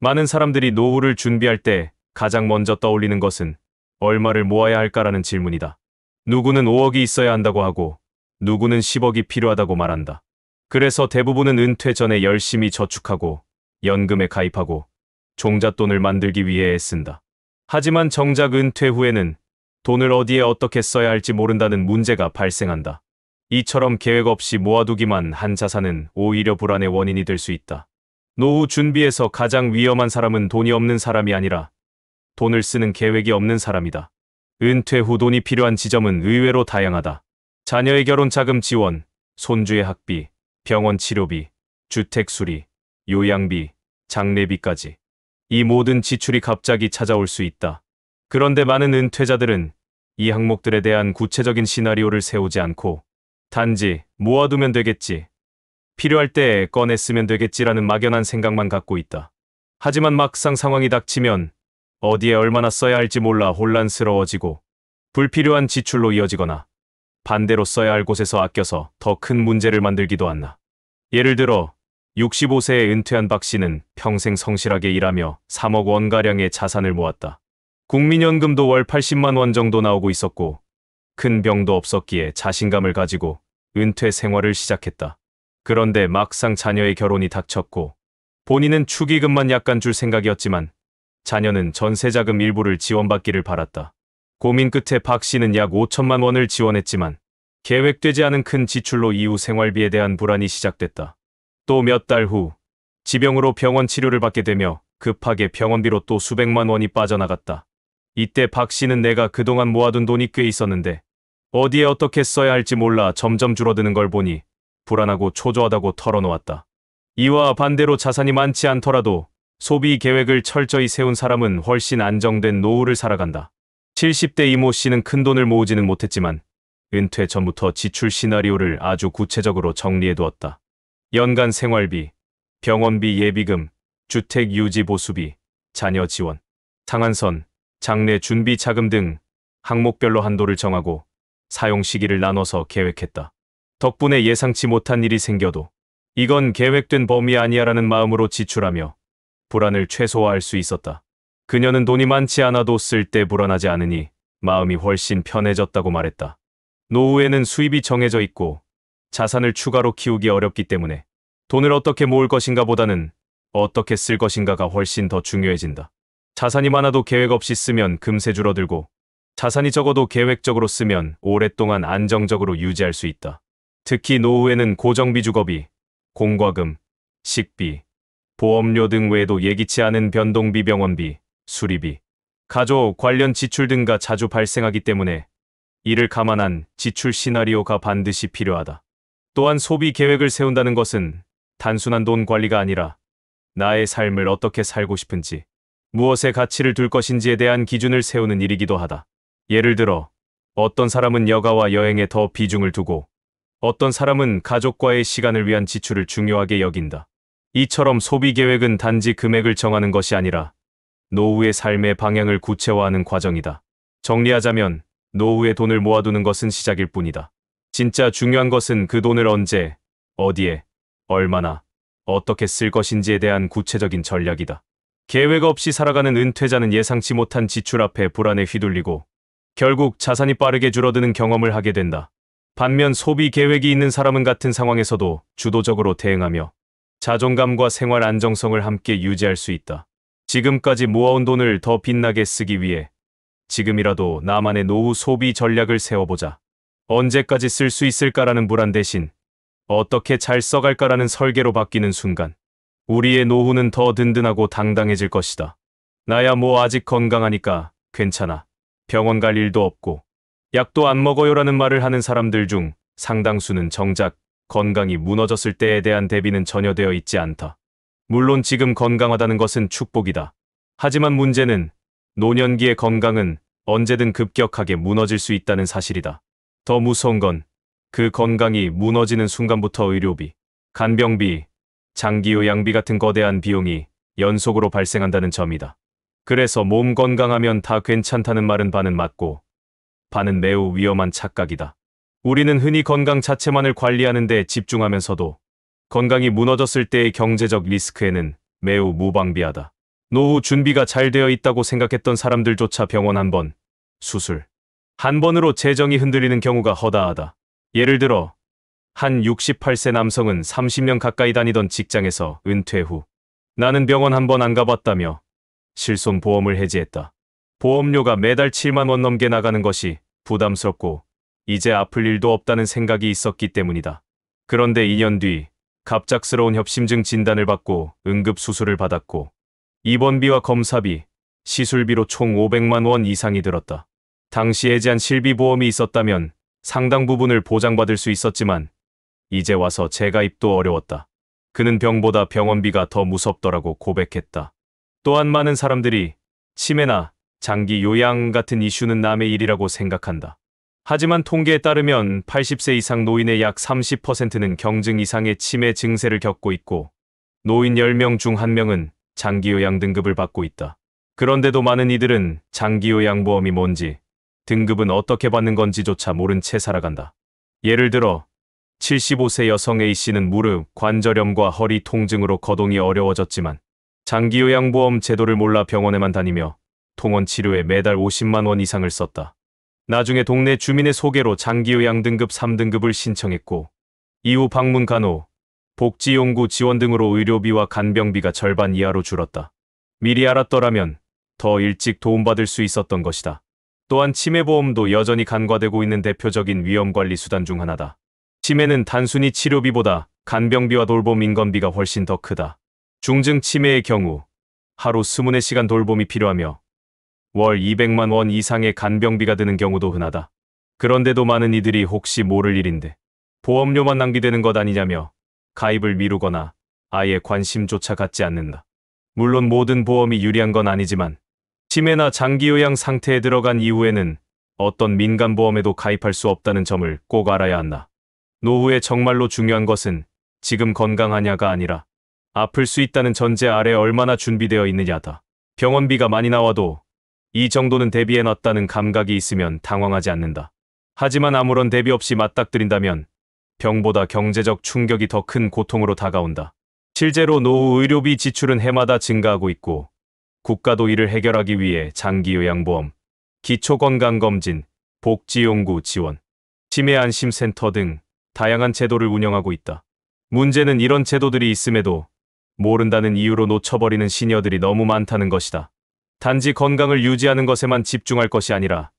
많은 사람들이 노후를 준비할 때 가장 먼저 떠올리는 것은 얼마를 모아야 할까라는 질문이다. 누구는 5억이 있어야 한다고 하고 누구는 10억이 필요하다고 말한다. 그래서 대부분은 은퇴 전에 열심히 저축하고 연금에 가입하고 종잣돈을 만들기 위해 애쓴다. 하지만 정작 은퇴 후에는 돈을 어디에 어떻게 써야 할지 모른다는 문제가 발생한다. 이처럼 계획 없이 모아두기만 한 자산은 오히려 불안의 원인이 될 수 있다. 노후 준비에서 가장 위험한 사람은 돈이 없는 사람이 아니라 돈을 쓰는 계획이 없는 사람이다. 은퇴 후 돈이 필요한 지점은 의외로 다양하다. 자녀의 결혼 자금 지원, 손주의 학비, 병원 치료비, 주택 수리, 요양비, 장례비까지. 이 모든 지출이 갑자기 찾아올 수 있다. 그런데 많은 은퇴자들은 이 항목들에 대한 구체적인 시나리오를 세우지 않고 단지 모아두면 되겠지, 필요할 때 꺼내 쓰면 되겠지라는 막연한 생각만 갖고 있다. 하지만 막상 상황이 닥치면 어디에 얼마나 써야 할지 몰라 혼란스러워지고 불필요한 지출로 이어지거나 반대로 써야 할 곳에서 아껴서 더 큰 문제를 만들기도 한다. 예를 들어 65세에 은퇴한 박 씨는 평생 성실하게 일하며 3억 원가량의 자산을 모았다. 국민연금도 월 80만 원 정도 나오고 있었고 큰 병도 없었기에 자신감을 가지고 은퇴 생활을 시작했다. 그런데 막상 자녀의 결혼이 닥쳤고 본인은 축의금만 약간 줄 생각이었지만 자녀는 전세자금 일부를 지원받기를 바랐다. 고민 끝에 박 씨는 약 5천만 원을 지원했지만 계획되지 않은 큰 지출로 이후 생활비에 대한 불안이 시작됐다. 또 몇 달 후 지병으로 병원 치료를 받게 되며 급하게 병원비로 또 수백만 원이 빠져나갔다. 이때 박 씨는 내가 그동안 모아둔 돈이 꽤 있었는데 어디에 어떻게 써야 할지 몰라 점점 줄어드는 걸 보니 불안하고 초조하다고 털어놓았다. 이와 반대로 자산이 많지 않더라도 소비 계획을 철저히 세운 사람은 훨씬 안정된 노후를 살아간다. 70대 이모 씨는 큰 돈을 모으지는 못했지만 은퇴 전부터 지출 시나리오를 아주 구체적으로 정리해두었다. 연간 생활비, 병원비 예비금, 주택 유지 보수비, 자녀 지원, 상한선, 장례 준비 자금 등 항목별로 한도를 정하고 사용 시기를 나눠서 계획했다. 덕분에 예상치 못한 일이 생겨도 이건 계획된 범위 아니야라는 마음으로 지출하며 불안을 최소화할 수 있었다. 그녀는 돈이 많지 않아도 쓸 때 불안하지 않으니 마음이 훨씬 편해졌다고 말했다. 노후에는 수입이 정해져 있고 자산을 추가로 키우기 어렵기 때문에 돈을 어떻게 모을 것인가 보다는 어떻게 쓸 것인가가 훨씬 더 중요해진다. 자산이 많아도 계획 없이 쓰면 금세 줄어들고 자산이 적어도 계획적으로 쓰면 오랫동안 안정적으로 유지할 수 있다. 특히 노후에는 고정비 주거비, 공과금, 식비, 보험료 등 외에도 예기치 않은 변동비 병원비, 수리비, 가족 관련 지출 등가 자주 발생하기 때문에 이를 감안한 지출 시나리오가 반드시 필요하다. 또한 소비 계획을 세운다는 것은 단순한 돈 관리가 아니라 나의 삶을 어떻게 살고 싶은지, 무엇에 가치를 둘 것인지에 대한 기준을 세우는 일이기도 하다. 예를 들어 어떤 사람은 여가와 여행에 더 비중을 두고 어떤 사람은 가족과의 시간을 위한 지출을 중요하게 여긴다. 이처럼 소비 계획은 단지 금액을 정하는 것이 아니라 노후의 삶의 방향을 구체화하는 과정이다. 정리하자면 노후에 돈을 모아두는 것은 시작일 뿐이다. 진짜 중요한 것은 그 돈을 언제, 어디에, 얼마나, 어떻게 쓸 것인지에 대한 구체적인 전략이다. 계획 없이 살아가는 은퇴자는 예상치 못한 지출 앞에 불안에 휘둘리고 결국 자산이 빠르게 줄어드는 경험을 하게 된다. 반면 소비 계획이 있는 사람은 같은 상황에서도 주도적으로 대응하며 자존감과 생활 안정성을 함께 유지할 수 있다. 지금까지 모아온 돈을 더 빛나게 쓰기 위해 지금이라도 나만의 노후 소비 전략을 세워보자. 언제까지 쓸 수 있을까라는 불안 대신 어떻게 잘 써갈까라는 설계로 바뀌는 순간 우리의 노후는 더 든든하고 당당해질 것이다. 나야 뭐 아직 건강하니까 괜찮아. 병원 갈 일도 없고 약도 안 먹어요라는 말을 하는 사람들 중 상당수는 정작 건강이 무너졌을 때에 대한 대비는 전혀 되어 있지 않다. 물론 지금 건강하다는 것은 축복이다. 하지만 문제는 노년기의 건강은 언제든 급격하게 무너질 수 있다는 사실이다. 더 무서운 건 그 건강이 무너지는 순간부터 의료비, 간병비, 장기요양비 같은 거대한 비용이 연속으로 발생한다는 점이다. 그래서 몸 건강하면 다 괜찮다는 말은 반은 맞고 반은 매우 위험한 착각이다. 우리는 흔히 건강 자체만을 관리하는 데 집중하면서도 건강이 무너졌을 때의 경제적 리스크에는 매우 무방비하다. 노후 준비가 잘 되어 있다고 생각했던 사람들조차 병원 한 번, 수술 한 번으로 재정이 흔들리는 경우가 허다하다. 예를 들어 한 68세 남성은 30년 가까이 다니던 직장에서 은퇴 후 나는 병원 한 번 안 가봤다며 실손보험을 해지했다. 보험료가 매달 7만 원 넘게 나가는 것이 부담스럽고 이제 아플 일도 없다는 생각이 있었기 때문이다. 그런데 2년 뒤 갑작스러운 협심증 진단을 받고 응급수술을 받았고 입원비와 검사비, 시술비로 총 500만 원 이상이 들었다. 당시 해지한 실비보험이 있었다면 상당 부분을 보장받을 수 있었지만 이제 와서 재가입도 어려웠다. 그는 병보다 병원비가 더 무섭더라고 고백했다. 또한 많은 사람들이 치매나 장기 요양 같은 이슈는 남의 일이라고 생각한다. 하지만 통계에 따르면 80세 이상 노인의 약 30%는 경증 이상의 치매 증세를 겪고 있고 노인 10명 중 1명은 장기요양 등급을 받고 있다. 그런데도 많은 이들은 장기요양보험이 뭔지, 등급은 어떻게 받는 건지조차 모른 채 살아간다. 예를 들어 75세 여성 A씨는 무릎, 관절염과 허리 통증으로 거동이 어려워졌지만 장기요양보험 제도를 몰라 병원에만 다니며 통원 치료에 매달 50만 원 이상을 썼다. 나중에 동네 주민의 소개로 장기요양 등급 3등급을 신청했고 이후 방문 간호, 복지용구 지원 등으로 의료비와 간병비가 절반 이하로 줄었다. 미리 알았더라면 더 일찍 도움받을 수 있었던 것이다. 또한 치매보험도 여전히 간과되고 있는 대표적인 위험관리 수단 중 하나다. 치매는 단순히 치료비보다 간병비와 돌봄 인건비가 훨씬 더 크다. 중증 치매의 경우 하루 24시간 돌봄이 필요하며 월 200만 원 이상의 간병비가 드는 경우도 흔하다. 그런데도 많은 이들이 혹시 모를 일인데 보험료만 낭비되는 것 아니냐며 가입을 미루거나 아예 관심조차 갖지 않는다. 물론 모든 보험이 유리한 건 아니지만 치매나 장기요양 상태에 들어간 이후에는 어떤 민간보험에도 가입할 수 없다는 점을 꼭 알아야 한다. 노후에 정말로 중요한 것은 지금 건강하냐가 아니라 아플 수 있다는 전제 아래 얼마나 준비되어 있느냐다. 병원비가 많이 나와도 이 정도는 대비해놨다는 감각이 있으면 당황하지 않는다. 하지만 아무런 대비 없이 맞닥뜨린다면 병보다 경제적 충격이 더 큰 고통으로 다가온다. 실제로 노후 의료비 지출은 해마다 증가하고 있고 국가도 이를 해결하기 위해 장기요양보험, 기초건강검진, 복지용구 지원, 치매안심센터 등 다양한 제도를 운영하고 있다. 문제는 이런 제도들이 있음에도 모른다는 이유로 놓쳐버리는 시니어들이 너무 많다는 것이다. 단지 건강을 유지하는 것에만 집중할 것이 아니라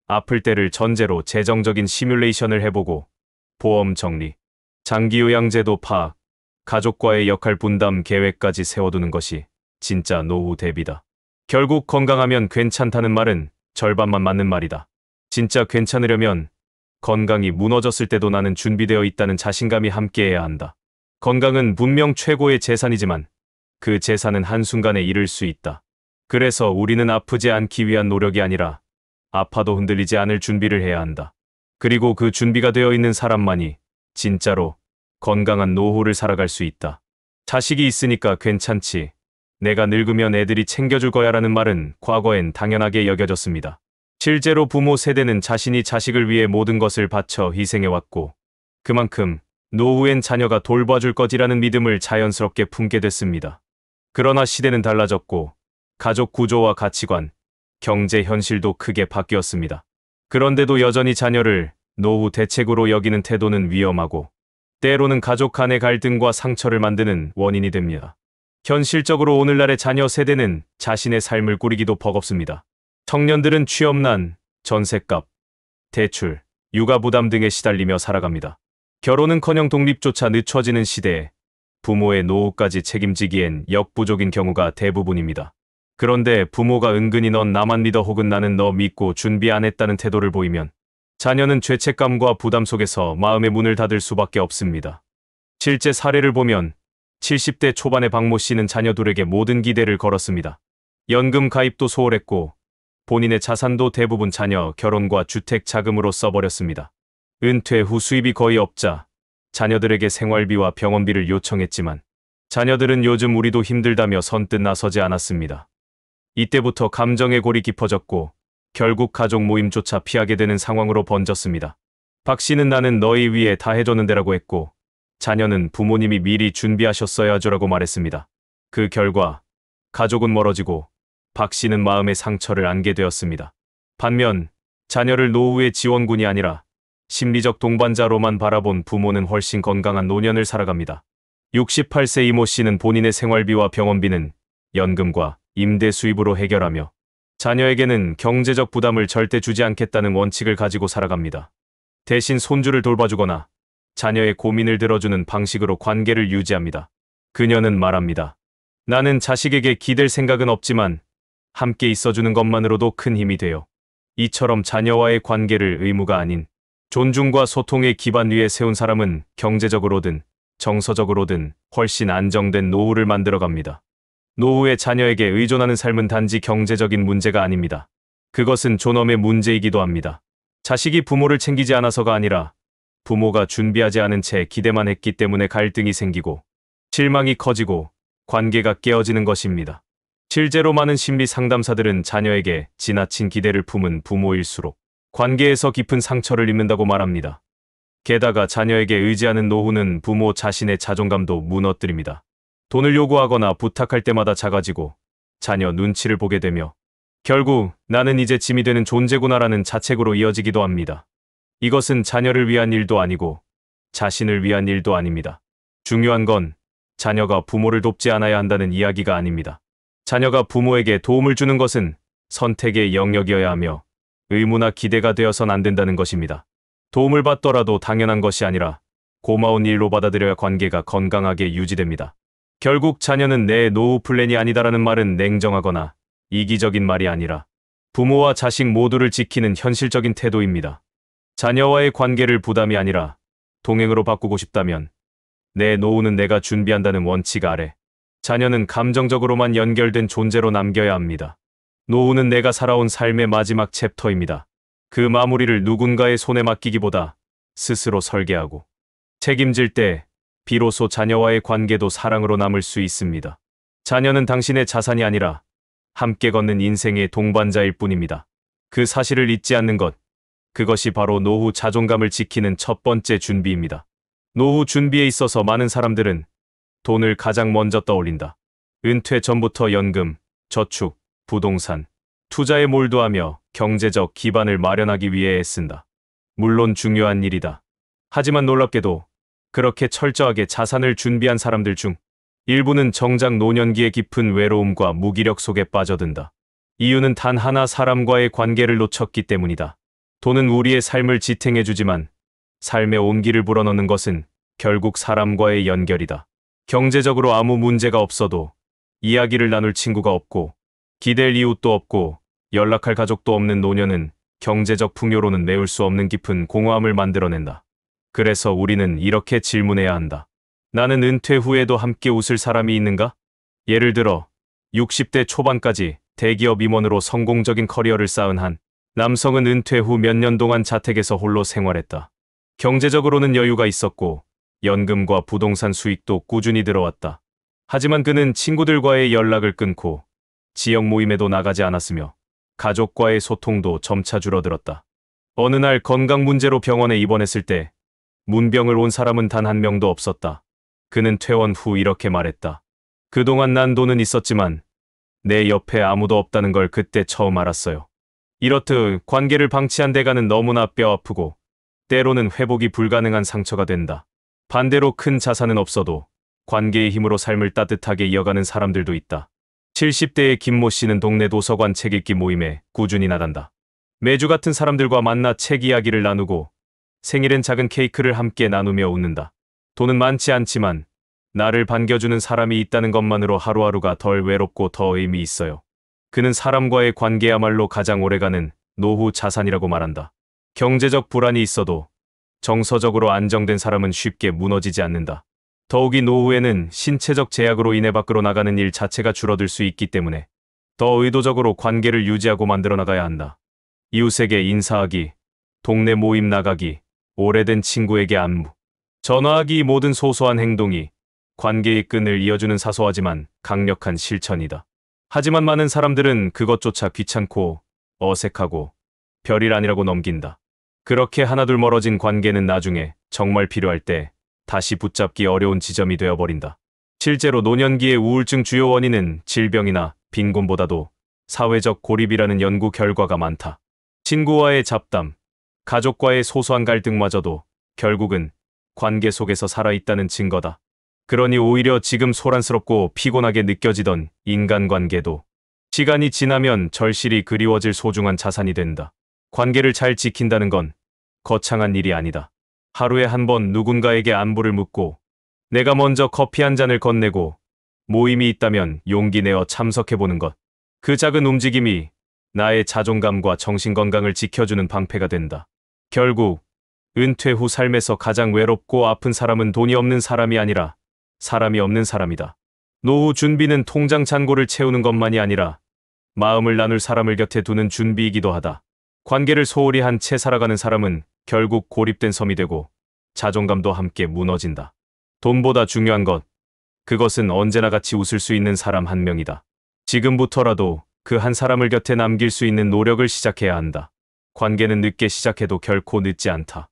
아플 때를 전제로 재정적인 시뮬레이션을 해보고 보험 정리, 장기요양제도 파악, 가족과의 역할 분담 계획까지 세워두는 것이 진짜 노후 대비다. 결국 건강하면 괜찮다는 말은 절반만 맞는 말이다. 진짜 괜찮으려면 건강이 무너졌을 때도 나는 준비되어 있다는 자신감이 함께해야 한다. 건강은 분명 최고의 재산이지만 그 재산은 한순간에 잃을 수 있다. 그래서 우리는 아프지 않기 위한 노력이 아니라 아파도 흔들리지 않을 준비를 해야 한다. 그리고 그 준비가 되어 있는 사람만이 진짜로 건강한 노후를 살아갈 수 있다. 자식이 있으니까 괜찮지. 내가 늙으면 애들이 챙겨줄 거야라는 말은 과거엔 당연하게 여겨졌습니다. 실제로 부모 세대는 자신이 자식을 위해 모든 것을 바쳐 희생해왔고 그만큼 노후엔 자녀가 돌봐줄 것이라는 믿음을 자연스럽게 품게 됐습니다. 그러나 시대는 달라졌고 가족 구조와 가치관, 경제 현실도 크게 바뀌었습니다. 그런데도 여전히 자녀를 노후 대책으로 여기는 태도는 위험하고 때로는 가족 간의 갈등과 상처를 만드는 원인이 됩니다. 현실적으로 오늘날의 자녀 세대는 자신의 삶을 꾸리기도 버겁습니다. 청년들은 취업난, 전셋값, 대출, 육아 부담 등에 시달리며 살아갑니다. 결혼은커녕 독립조차 늦춰지는 시대에 부모의 노후까지 책임지기엔 역부족인 경우가 대부분입니다. 그런데 부모가 은근히 넌 나만 믿어 혹은 나는 너 믿고 준비 안 했다는 태도를 보이면 자녀는 죄책감과 부담 속에서 마음의 문을 닫을 수밖에 없습니다. 실제 사례를 보면 70대 초반의 박모 씨는 자녀들에게 모든 기대를 걸었습니다. 연금 가입도 소홀했고 본인의 자산도 대부분 자녀 결혼과 주택 자금으로 써버렸습니다. 은퇴 후 수입이 거의 없자 자녀들에게 생활비와 병원비를 요청했지만 자녀들은 요즘 우리도 힘들다며 선뜻 나서지 않았습니다. 이때부터 감정의 골이 깊어졌고 결국 가족 모임조차 피하게 되는 상황으로 번졌습니다. 박 씨는 나는 너희 위해 다 해줬는데라고 했고 자녀는 부모님이 미리 준비하셨어야죠라고 말했습니다. 그 결과 가족은 멀어지고 박 씨는 마음의 상처를 안게 되었습니다. 반면 자녀를 노후의 지원군이 아니라 심리적 동반자로만 바라본 부모는 훨씬 건강한 노년을 살아갑니다. 68세 이모 씨는 본인의 생활비와 병원비는 연금과 임대 수입으로 해결하며 자녀에게는 경제적 부담을 절대 주지 않겠다는 원칙을 가지고 살아갑니다. 대신 손주를 돌봐주거나 자녀의 고민을 들어주는 방식으로 관계를 유지합니다. 그녀는 말합니다. 나는 자식에게 기댈 생각은 없지만 함께 있어주는 것만으로도 큰 힘이 돼요. 이처럼 자녀와의 관계를 의무가 아닌 존중과 소통의 기반 위에 세운 사람은 경제적으로든 정서적으로든 훨씬 안정된 노후를 만들어갑니다. 노후에 자녀에게 의존하는 삶은 단지 경제적인 문제가 아닙니다. 그것은 존엄의 문제이기도 합니다. 자식이 부모를 챙기지 않아서가 아니라 부모가 준비하지 않은 채 기대만 했기 때문에 갈등이 생기고 실망이 커지고 관계가 깨어지는 것입니다. 실제로 많은 심리 상담사들은 자녀에게 지나친 기대를 품은 부모일수록 관계에서 깊은 상처를 입는다고 말합니다. 게다가 자녀에게 의지하는 노후는 부모 자신의 자존감도 무너뜨립니다. 돈을 요구하거나 부탁할 때마다 작아지고 자녀 눈치를 보게 되며 결국 나는 이제 짐이 되는 존재구나라는 자책으로 이어지기도 합니다. 이것은 자녀를 위한 일도 아니고 자신을 위한 일도 아닙니다. 중요한 건 자녀가 부모를 돕지 않아야 한다는 이야기가 아닙니다. 자녀가 부모에게 도움을 주는 것은 선택의 영역이어야 하며 의무나 기대가 되어선 안 된다는 것입니다. 도움을 받더라도 당연한 것이 아니라 고마운 일로 받아들여야 관계가 건강하게 유지됩니다. 결국 자녀는 내 노후 플랜이 아니다라는 말은 냉정하거나 이기적인 말이 아니라 부모와 자식 모두를 지키는 현실적인 태도입니다. 자녀와의 관계를 부담이 아니라 동행으로 바꾸고 싶다면 내 노후는 내가 준비한다는 원칙 아래 자녀는 감정적으로만 연결된 존재로 남겨야 합니다. 노후는 내가 살아온 삶의 마지막 챕터입니다. 그 마무리를 누군가의 손에 맡기기보다 스스로 설계하고 책임질 때 비로소 자녀와의 관계도 사랑으로 남을 수 있습니다. 자녀는 당신의 자산이 아니라 함께 걷는 인생의 동반자일 뿐입니다. 그 사실을 잊지 않는 것, 그것이 바로 노후 자존감을 지키는 첫 번째 준비입니다. 노후 준비에 있어서 많은 사람들은 돈을 가장 먼저 떠올린다. 은퇴 전부터 연금, 저축, 부동산, 투자에 몰두하며 경제적 기반을 마련하기 위해 애쓴다. 물론 중요한 일이다. 하지만 놀랍게도 그렇게 철저하게 자산을 준비한 사람들 중 일부는 정작 노년기의 깊은 외로움과 무기력 속에 빠져든다. 이유는 단 하나, 사람과의 관계를 놓쳤기 때문이다. 돈은 우리의 삶을 지탱해주지만 삶의 온기를 불어넣는 것은 결국 사람과의 연결이다. 경제적으로 아무 문제가 없어도 이야기를 나눌 친구가 없고 기댈 이웃도 없고 연락할 가족도 없는 노년은 경제적 풍요로는 메울 수 없는 깊은 공허함을 만들어낸다. 그래서 우리는 이렇게 질문해야 한다. 나는 은퇴 후에도 함께 웃을 사람이 있는가? 예를 들어 60대 초반까지 대기업 임원으로 성공적인 커리어를 쌓은 한 남성은 은퇴 후 몇 년 동안 자택에서 홀로 생활했다. 경제적으로는 여유가 있었고 연금과 부동산 수익도 꾸준히 들어왔다. 하지만 그는 친구들과의 연락을 끊고 지역 모임에도 나가지 않았으며 가족과의 소통도 점차 줄어들었다. 어느 날 건강 문제로 병원에 입원했을 때 문병을 온 사람은 단 한 명도 없었다. 그는 퇴원 후 이렇게 말했다. 그동안 난 돈은 있었지만 내 옆에 아무도 없다는 걸 그때 처음 알았어요. 이렇듯 관계를 방치한 대가는 너무나 뼈아프고 때로는 회복이 불가능한 상처가 된다. 반대로 큰 자산은 없어도 관계의 힘으로 삶을 따뜻하게 이어가는 사람들도 있다. 70대의 김모 씨는 동네 도서관 책 읽기 모임에 꾸준히 나간다. 매주 같은 사람들과 만나 책 이야기를 나누고 생일엔 작은 케이크를 함께 나누며 웃는다. 돈은 많지 않지만 나를 반겨주는 사람이 있다는 것만으로 하루하루가 덜 외롭고 더 의미 있어요. 그는 사람과의 관계야말로 가장 오래가는 노후 자산이라고 말한다. 경제적 불안이 있어도 정서적으로 안정된 사람은 쉽게 무너지지 않는다. 더욱이 노후에는 신체적 제약으로 인해 밖으로 나가는 일 자체가 줄어들 수 있기 때문에 더 의도적으로 관계를 유지하고 만들어 나가야 한다. 이웃에게 인사하기, 동네 모임 나가기, 오래된 친구에게 안부, 전화하기, 모든 소소한 행동이 관계의 끈을 이어주는 사소하지만 강력한 실천이다. 하지만 많은 사람들은 그것조차 귀찮고 어색하고 별일 아니라고 넘긴다. 그렇게 하나둘 멀어진 관계는 나중에 정말 필요할 때 다시 붙잡기 어려운 지점이 되어버린다. 실제로 노년기의 우울증 주요 원인은 질병이나 빈곤보다도 사회적 고립이라는 연구 결과가 많다. 친구와의 잡담, 가족과의 소소한 갈등마저도 결국은 관계 속에서 살아있다는 증거다. 그러니 오히려 지금 소란스럽고 피곤하게 느껴지던 인간관계도 시간이 지나면 절실히 그리워질 소중한 자산이 된다. 관계를 잘 지킨다는 건 거창한 일이 아니다. 하루에 한 번 누군가에게 안부를 묻고 내가 먼저 커피 한 잔을 건네고 모임이 있다면 용기 내어 참석해보는 것. 그 작은 움직임이 나의 자존감과 정신건강을 지켜주는 방패가 된다. 결국 은퇴 후 삶에서 가장 외롭고 아픈 사람은 돈이 없는 사람이 아니라 사람이 없는 사람이다. 노후 준비는 통장 잔고를 채우는 것만이 아니라 마음을 나눌 사람을 곁에 두는 준비이기도 하다. 관계를 소홀히 한 채 살아가는 사람은 결국 고립된 섬이 되고 자존감도 함께 무너진다. 돈보다 중요한 것, 그것은 언제나 같이 웃을 수 있는 사람 한 명이다. 지금부터라도 그 한 사람을 곁에 남길 수 있는 노력을 시작해야 한다. 관계는 늦게 시작해도 결코 늦지 않다.